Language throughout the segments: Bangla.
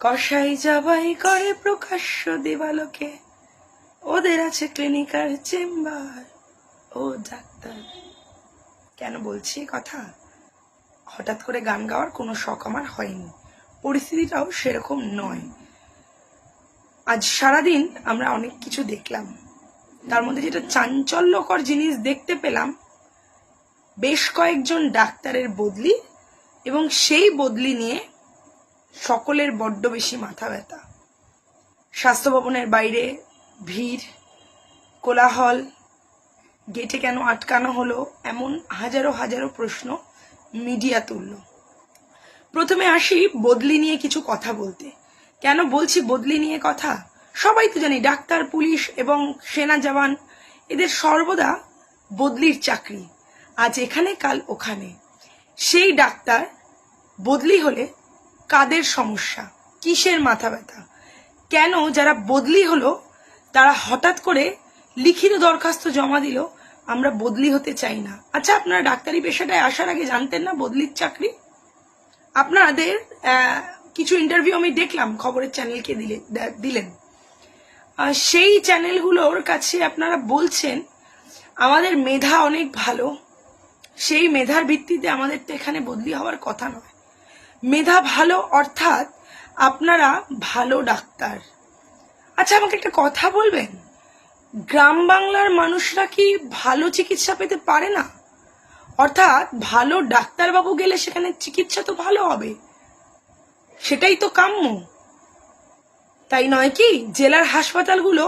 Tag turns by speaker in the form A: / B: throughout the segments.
A: কসাই জবাই করে প্রকাশ্য দিবালোকে, ওদের আছে ক্লিনিকার চেম্বার। ও ডাক্তার, কেন বলছি এই কথা? হঠাৎ করে গান গাওয়ার কোনো শখ আমার হয়নি, পরিস্থিতিটাও সেরকম নয়। আজ সারাদিন আমরা অনেক কিছু দেখলাম, তার মধ্যে যেটা চাঞ্চল্যকর জিনিস দেখতে পেলাম, বেশ কয়েকজন ডাক্তারের বদলি, এবং সেই বদলি নিয়ে সকলের বড্ড বেশি মাথা ব্যথা। স্বাস্থ্য ভবনের বাইরে ভিড়, কোলাহল, গেটে কেন আটকানো হলো, এমন হাজারো হাজারো প্রশ্ন মিডিয়া তুলল। প্রথমে আসি বদলি নিয়ে কিছু কথা বলতে। কেন বলছি বদলি নিয়ে কথা? সবাই তো জানি ডাক্তার, পুলিশ এবং সেনা জওয়ান, এদের সর্বদা বদলির চাকরি, আজ এখানে কাল ওখানে। সেই ডাক্তার বদলি হলে কাদের সমস্যা, কিসের মাথা ব্যথা? কেন যারা বদলি হলো তারা হঠাৎ করে লিখিত দরখাস্ত জমা দিল, আমরা বদলি হতে চাই না? আচ্ছা, আপনারা ডাক্তারি পেশাটায় আসার আগে জানতেন না বদলির চাকরি? আপনাদের কিছু ইন্টারভিউ আমি দেখলাম, খবরের চ্যানেলকে দিলেন। সেই চ্যানেলগুলোর কাছে আপনারা বলছেন আমাদের মেধা অনেক ভালো, সেই মেধার ভিত্তিতে আমাদের তো এখানে বদলি হওয়ার কথা নয়। মেধা ভালো অর্থাৎ আপনারা ভালো ডাক্তার। আচ্ছা, আমাকে একটা কথা বলবেন, গ্রাম বাংলার মানুষরা কি ভালো চিকিৎসা পেতে পারে না? অর্থাৎ ভালো ডাক্তারবাবু গেলে সেখানে চিকিৎসা তো ভালো হবে, সেটাই তো কাম্য, তাই নয় কি? জেলার হাসপাতালগুলো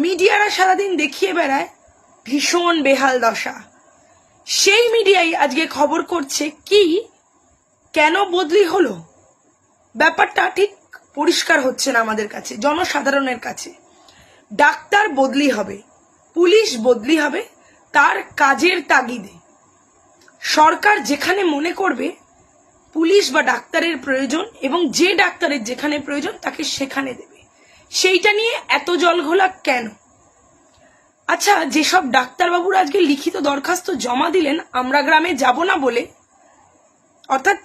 A: মিডিয়ারা সারাদিন দেখিয়ে বেড়ায় ভীষণ বেহাল দশা, সেই মিডিয়াই আজকে খবর করছে কি কেন বদলি হলো। ব্যাপারটা ঠিক পরিষ্কার হচ্ছে না আমাদের কাছে, জনসাধারণের কাছে। ডাক্তার বদলি হবে, পুলিশ বদলি হবে তার কাজের তাগিদে। সরকার যেখানে মনে করবে পুলিশ বা ডাক্তারের প্রয়োজন এবং যে ডাক্তারের যেখানে প্রয়োজন তাকে সেখানে দেবে, সেইটা নিয়ে এত জলঘোলা কেন? আচ্ছা, যেসব ডাক্তারবাবুরা আজকে লিখিত দরখাস্ত জমা দিলেন আমরা গ্রামে যাব না বলে, অর্থাৎ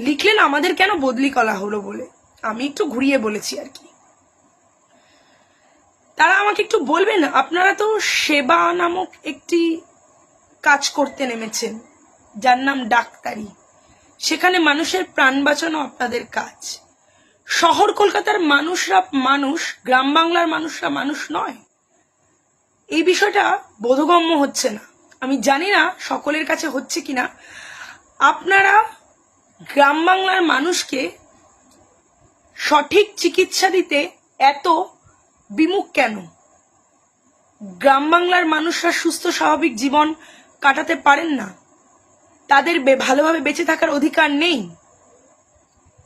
A: লিখলেন আমাদের কেন বদলি করা হলো বলে, আমি একটু ঘুরিয়ে বলেছি আর কি, তারা আমাকে একটু বলবেন, আপনারা তো সেবা নামক একটি কাজ করতে নেমেছেন যার নাম ডাক্তারি, সেখানে মানুষের প্রাণ বাঁচানো আপনাদের কাজ। শহর কলকাতার মানুষরা মানুষ, গ্রাম বাংলার মানুষরা মানুষ নয়? এই বিষয়টা বোধগম্য হচ্ছে না। আমি জানি না সকলের কাছে হচ্ছে কিনা। আপনারা গ্রাম বাংলার মানুষকে সঠিক চিকিৎসা দিতে এত বিমুখ কেন? গ্রাম বাংলার মানুষরা সুস্থ স্বাভাবিক জীবন কাটাতে পারেন না? তাদের ভালোভাবে বেঁচে থাকার অধিকার নেই?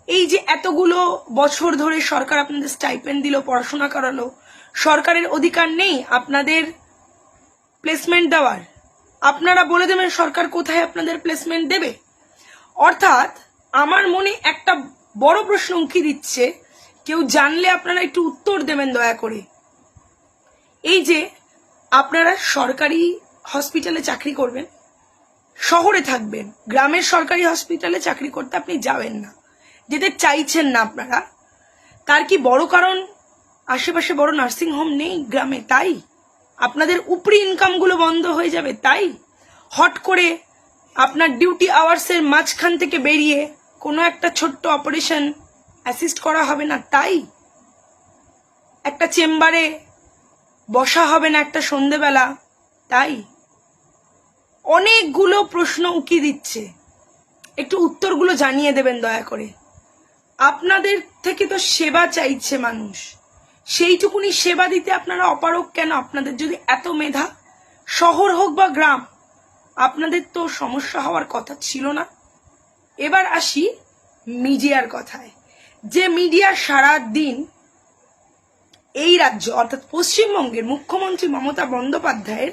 A: এই যে এতগুলো বছর ধরে সরকার আপনাদের স্টাইপেন্ড দিল, পড়াশোনা করালো, সরকারের অধিকার নেই আপনাদের প্লেসমেন্ট দেওয়ার? আপনারা বলে দেবেন সরকার কোথায় আপনাদের প্লেসমেন্ট দেবে? অর্থাৎ আমার মনে একটা বড় প্রশ্ন উঁকি দিচ্ছে, কেউ জানলে আপনারা একটু উত্তর দেবেন দয়া করে। এই যে আপনারা সরকারি হসপিটালে চাকরি করবেন, শহরে থাকবেন, গ্রামের সরকারি হসপিটালে চাকরি করতে আপনি যাবেন না, যেতে চাইছেন না আপনারা, তার কি বড় কারণ আশেপাশে বড় নার্সিং হোম নেই গ্রামে, তাই? আপনাদের উপরি ইনকামগুলো বন্ধ হয়ে যাবে, তাই? হট করে আপনার ডিউটি আওয়ার্সের মাঝখান থেকে বেরিয়ে কোনো একটা ছোট্ট অপারেশন অ্যাসিস্ট করা হবে না, তাই? একটা চেম্বারে বসা হবে না একটা সন্ধেবেলা, তাই? অনেকগুলো প্রশ্ন উকি দিচ্ছে, একটু উত্তরগুলো জানিয়ে দেবেন দয়া করে। আপনাদের থেকে তো সেবা চাইছে মানুষ, সেইটুকুনি সেবা দিতে আপনারা অপারগ কেন? আপনাদের যদি এত মেধা, শহর হোক বা গ্রাম, আপনাদের তো সমস্যা হওয়ার কথা ছিল না। এবার আসি মিডিয়ার কথায়। যে মিডিয়া সারা দিন এই রাজ্য অর্থাৎ পশ্চিমবঙ্গের মুখ্যমন্ত্রী মমতা বন্দ্যোপাধ্যায়ের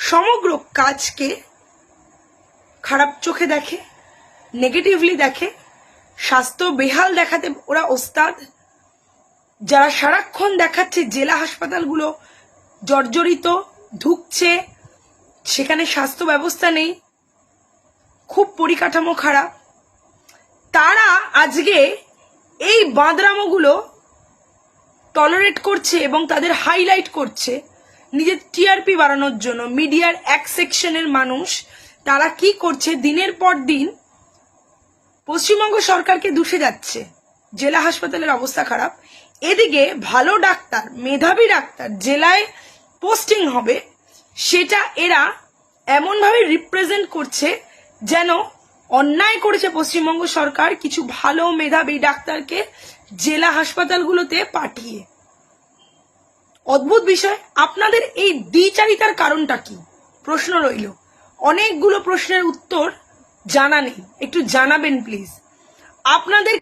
A: সমগ্র কাজকে খারাপ চোখে দেখে, নেগেটিভলি দেখে, স্বাস্থ্য বেহাল দেখাতে ওরা ওস্তাদ, যারা সারাক্ষণ দেখাচ্ছে জেলা হাসপাতালগুলো জর্জরিত, ধুঁকছে, সেখানে স্বাস্থ্য ব্যবস্থা নেই, খুব পরিকাঠামো খারাপ, তারা আজকে এই বাঁদরামোগুলো টলারেট করছে এবং তাদের হাইলাইট করছে নিজের টিআরপি বাড়ানোর জন্য। মিডিয়ার এক সেকশনের মানুষ তারা কি করছে, দিনের পর দিন পশ্চিমবঙ্গ সরকারকে দুষে যাচ্ছে, জেলা হাসপাতালের অবস্থা খারাপ। এদিকে ভালো ডাক্তার, মেধাবী ডাক্তার জেলায় পোস্টিং হবে, সেটা এরা এমনভাবে রিপ্রেজেন্ট করছে যেন অন্যায় করেছে পশ্চিমবঙ্গ সরকার কিছু ভালো মেধাবী ডাক্তারকে জেলা হাসপাতালগুলোতে পাঠিয়ে। অদ্ভুত বিষয়। আপনাদের এই দ্বিচারিতার কারণটা কি? প্রশ্ন রইল। অনেকগুলো প্রশ্নের উত্তর জানা নেই, একটু জানাবেন প্লিজ। আপনাদের